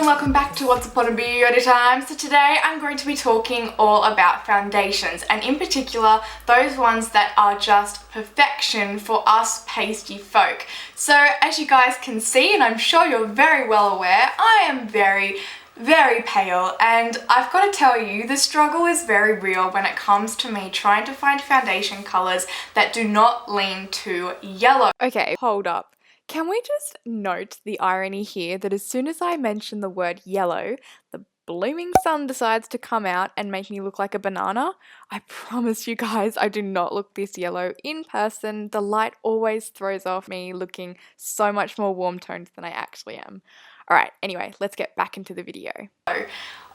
and welcome back to Once Upon a Beauty Time. So today I'm going to be talking all about foundations, and in particular those ones that are just perfection for us pasty folk. So as you guys can see, and I'm sure you're very well aware, I am very pale, and I've got to tell you, the struggle is very real when it comes to me trying to find foundation colours that do not lean too yellow. Okay, hold up. Can we just note the irony here that as soon as I mention the word yellow, the blooming sun decides to come out and make me look like a banana? I promise you guys, I do not look this yellow in person. The light always throws off me looking so much more warm toned than I actually am. Alright, anyway, let's get back into the video.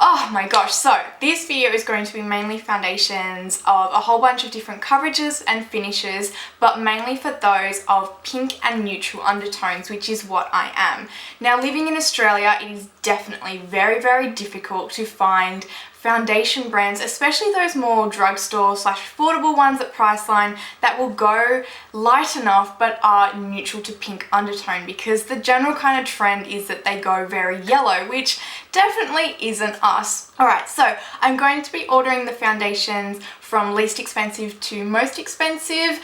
Oh my gosh, so this video is going to be mainly foundations of a whole bunch of different coverages and finishes, but mainly for those of pink and neutral undertones, which is what I am. Now, living in Australia, it is definitely very difficult to find foundation brands, especially those more drugstore / affordable ones at Priceline, that will go light enough but are neutral to pink undertone, because the general kind of trend is that they go very yellow, which definitely isn't us. Alright, so I'm going to be ordering the foundations from least expensive to most expensive,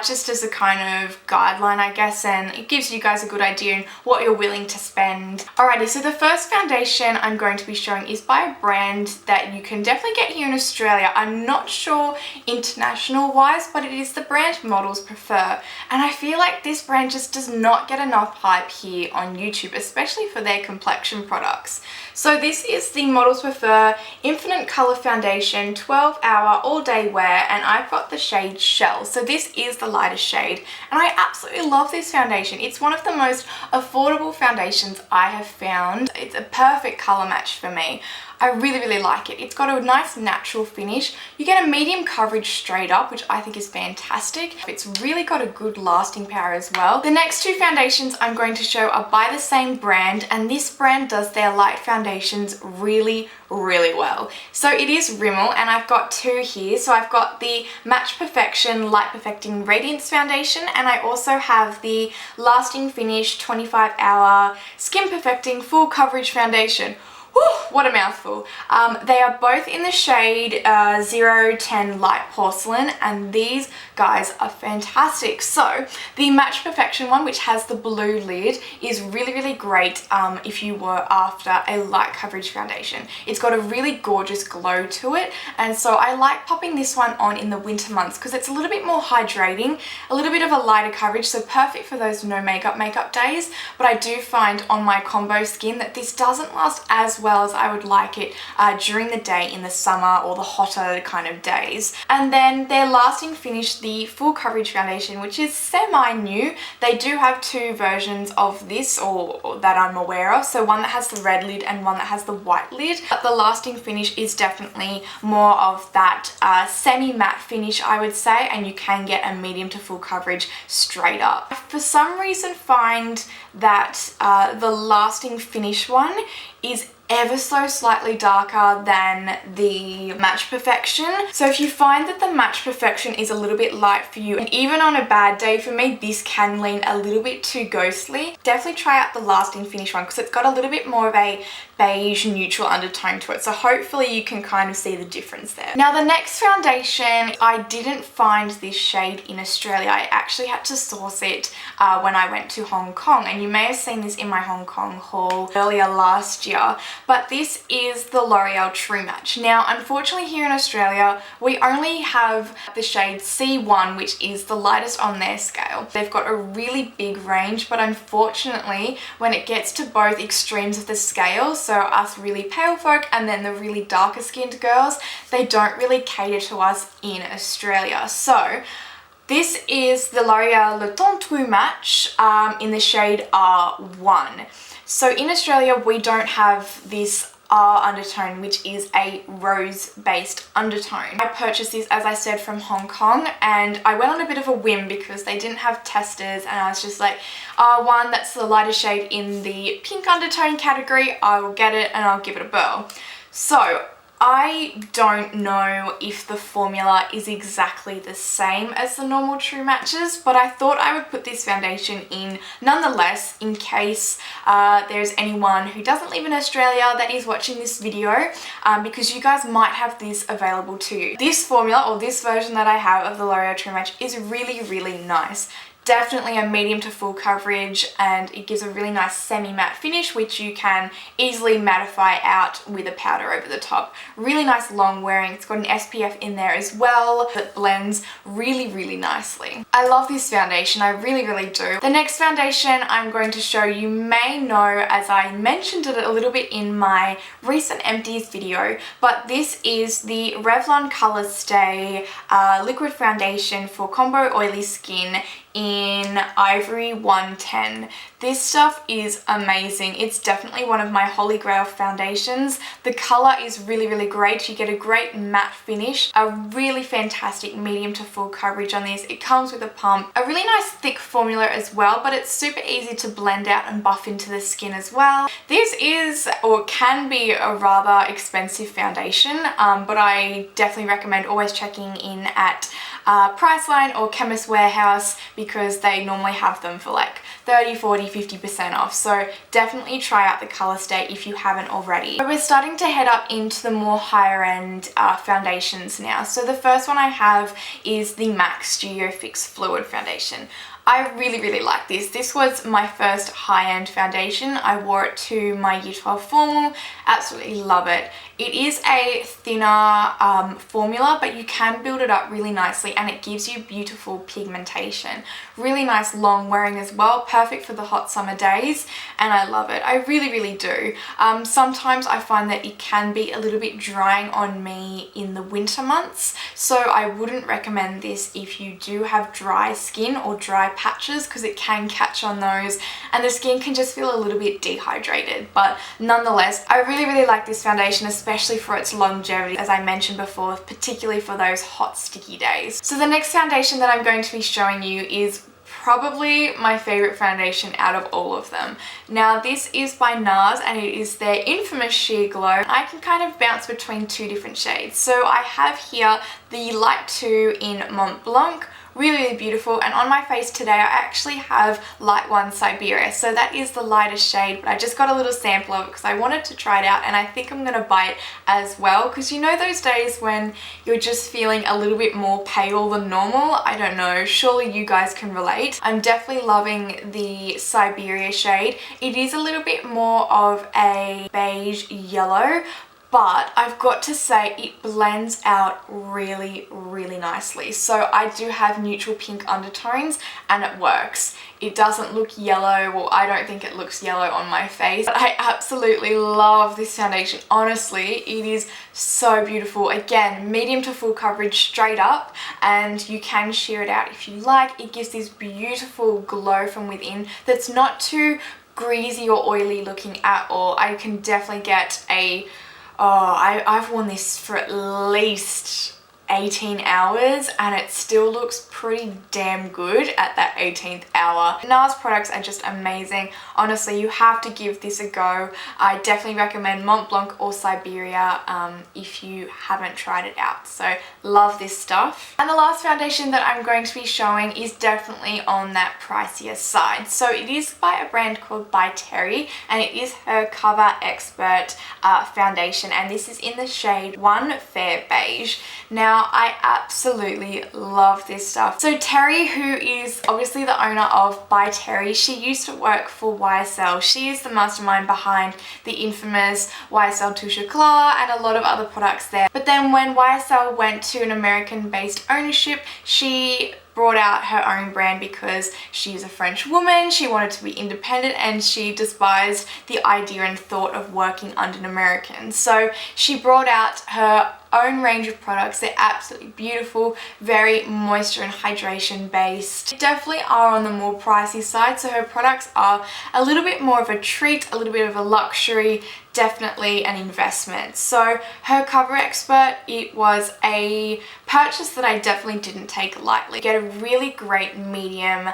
just as a kind of guideline, I guess, and it gives you guys a good idea on what you're willing to spend. Alrighty, so the first foundation I'm going to be showing is by a brand that you can definitely get here in Australia. I'm not sure international wise, but it is the brand Models Prefer, and I feel like this brand just does not get enough hype here on YouTube, especially for their complexion products. So this is the Models Prefer Infinite Colour Foundation 12-hour all-day wear, and I've got the shade Shell. So this is the lightest shade, and I absolutely love this foundation. It's one of the most affordable foundations I have found. It's a perfect colour match for me. I really like it. It's got a nice natural finish. You get a medium coverage straight up, which I think is fantastic. It's really got a good lasting power as well. The next two foundations I'm going to show are by the same brand, and this brand does their light foundations really well. So it is Rimmel, and I've got two here. So I've got the Match Perfection Light Perfecting Radiance Foundation, and I also have the Lasting Finish 25-hour Skin Perfecting Full Coverage Foundation. Whew, what a mouthful. They are both in the shade 010 Light Porcelain, and these guys are fantastic. So the Match Perfection one, which has the blue lid, is really great if you were after a light coverage foundation. It's got a really gorgeous glow to it, and so I like popping this one on in the winter months because it's a little bit more hydrating, a little bit of a lighter coverage, so perfect for those no makeup days. But I do find on my combo skin that this doesn't last as well as I would like it during the day in the summer or the hotter kind of days. And then their Lasting Finish, the Full Coverage Foundation, which is semi-new. They do have two versions of this, or that I'm aware of. So one that has the red lid and one that has the white lid. But the Lasting Finish is definitely more of that semi-matte finish, I would say, and you can get a medium to full coverage straight up. For some reason, find that the Lasting Finish one is ever so slightly darker than the Match Perfection. So if you find that the Match Perfection is a little bit light for you, and even on a bad day for me, this can lean a little bit too ghostly, definitely try out the Lasting Finish one because it's got a little bit more of a beige neutral undertone to it. So hopefully you can kind of see the difference there. Now the next foundation, I didn't find this shade in Australia. I actually had to source it when I went to Hong Kong, and you may have seen this in my Hong Kong haul earlier last year. But this is the L'Oreal True Match. Now, unfortunately here in Australia, we only have the shade C1, which is the lightest on their scale. They've got a really big range, but unfortunately, when it gets to both extremes of the scale, so us really pale folk and then the really darker skinned girls, they don't really cater to us in Australia. So this is the L'Oreal Le Teint True Match in the shade R1. So in Australia, we don't have this R undertone, which is a rose-based undertone. I purchased this, as I said, from Hong Kong, and I went on a bit of a whim because they didn't have testers, and I was just like, R1, that's the lighter shade in the pink undertone category, I will get it and I'll give it a whirl. So I don't know if the formula is exactly the same as the normal True Matches, but I thought I would put this foundation in nonetheless in case there's anyone who doesn't live in Australia that is watching this video, because you guys might have this available to you. This formula, or this version that I have of the L'Oreal True Match, is really, really nice. Definitely a medium to full coverage, and it gives a really nice semi-matte finish which you can easily mattify out with a powder over the top. Really nice long wearing. It's got an SPF in there as well that blends really, really nicely. I love this foundation, I really, really do. The next foundation I'm going to show you may know, as I mentioned it a little bit in my recent empties video, but this is the Revlon Colorstay liquid foundation for combo oily skin in Ivory 110. This stuff is amazing. It's definitely one of my holy grail foundations. The color is really, really great. You get a great matte finish, a really fantastic medium to full coverage on this. It comes with a pump, a really nice thick formula as well, but it's super easy to blend out and buff into the skin as well. This is, or can be, a rather expensive foundation, but I definitely recommend always checking in at Priceline or Chemist Warehouse, because they normally have them for like 30, 40, 50% off. So definitely try out the Colorstay if you haven't already. So we're starting to head up into the more higher end foundations now. So the first one I have is the MAC Studio Fix Fluid Foundation. I really, really like this. This was my first high-end foundation. I wore it to my Year 12 formal. Absolutely love it. It is a thinner formula, but you can build it up really nicely, and it gives you beautiful pigmentation. Really nice long wearing as well, perfect for the hot summer days, and I love it. I really, really do. Sometimes I find that it can be a little bit drying on me in the winter months, so I wouldn't recommend this if you do have dry skin or dry patches, because it can catch on those and the skin can just feel a little bit dehydrated. But nonetheless, I really, really like this foundation, especially for its longevity, as I mentioned before, particularly for those hot sticky days. So the next foundation that I'm going to be showing you is probably my favorite foundation out of all of them. Now this is by NARS, and it is their infamous Sheer Glow. I can kind of bounce between two different shades. So I have here the Light 2 in Mont Blanc. Really, really beautiful. And on my face today, I actually have Light 1 Siberia. So that is the lightest shade, but I just got a little sample of it because I wanted to try it out, and I think I'm going to buy it as well, because you know those days when you're just feeling a little bit more pale than normal? I don't know, surely you guys can relate. I'm definitely loving the Siberia shade. It is a little bit more of a beige yellow, but I've got to say it blends out really, really nicely. So I do have neutral pink undertones and it works. It doesn't look yellow, well, I don't think it looks yellow on my face. But I absolutely love this foundation. Honestly, it is so beautiful. Again, medium to full coverage straight up, and you can sheer it out if you like. It gives this beautiful glow from within that's not too greasy or oily looking at all. I can definitely get a I've worn this for at least 18 hours and it still looks pretty damn good at that 18th hour. NARS products are just amazing. Honestly, you have to give this a go. I definitely recommend Mont Blanc or Siberia if you haven't tried it out. So love this stuff. And the last foundation that I'm going to be showing is definitely on that pricier side. So it is by a brand called By Terry, and it is her Cover Expert foundation, and this is in the shade 1 Fair Beige. Now I absolutely love this stuff. So Terry, who is obviously the owner of By Terry, she used to work for YSL. She is the mastermind behind the infamous YSL Touche Eclat and a lot of other products there. But then when YSL went to an American-based ownership, she brought out her own brand because she's a French woman. She wanted to be independent and she despised the idea and thought of working under an American. So she brought out her own range of products. They're absolutely beautiful, very moisture and hydration based. They definitely are on the more pricey side, so her products are a little bit more of a treat, a little bit of a luxury, definitely an investment. So her Cover Expert, it was a purchase that I definitely didn't take lightly. You get a really great medium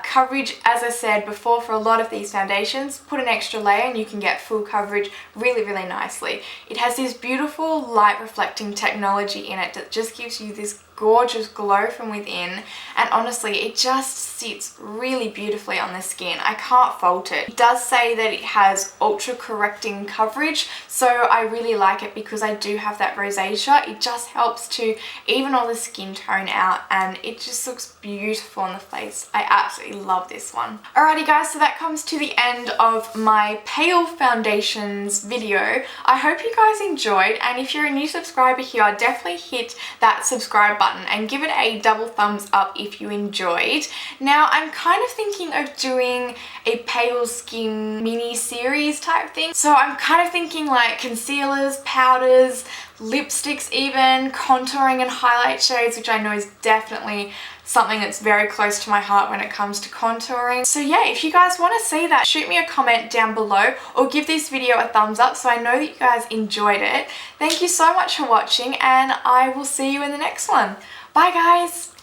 coverage. As I said before, for a lot of these foundations, put an extra layer and you can get full coverage really nicely. It has this beautiful light reflecting technology in it that just gives you this gorgeous glow from within, and honestly it just sits really beautifully on the skin. I can't fault it. It does say that it has ultra correcting coverage, so I really like it because I do have that rosacea. It just helps to even all the skin tone out and it just looks beautiful on the face. I absolutely love this one. Alrighty guys, so that comes to the end of my pale foundations video. I hope you guys enjoyed, and if you're a new subscriber here, definitely hit that subscribe button and give it a double thumbs up if you enjoyed. Now I'm kind of thinking of doing a pale skin mini series type thing. So I'm kind of thinking like concealers, powders, lipsticks even, contouring and highlight shades, which I know is definitely something that's very close to my heart when it comes to contouring. So yeah, if you guys want to see that, shoot me a comment down below or give this video a thumbs up so I know that you guys enjoyed it. Thank you so much for watching, and I will see you in the next one. Bye guys!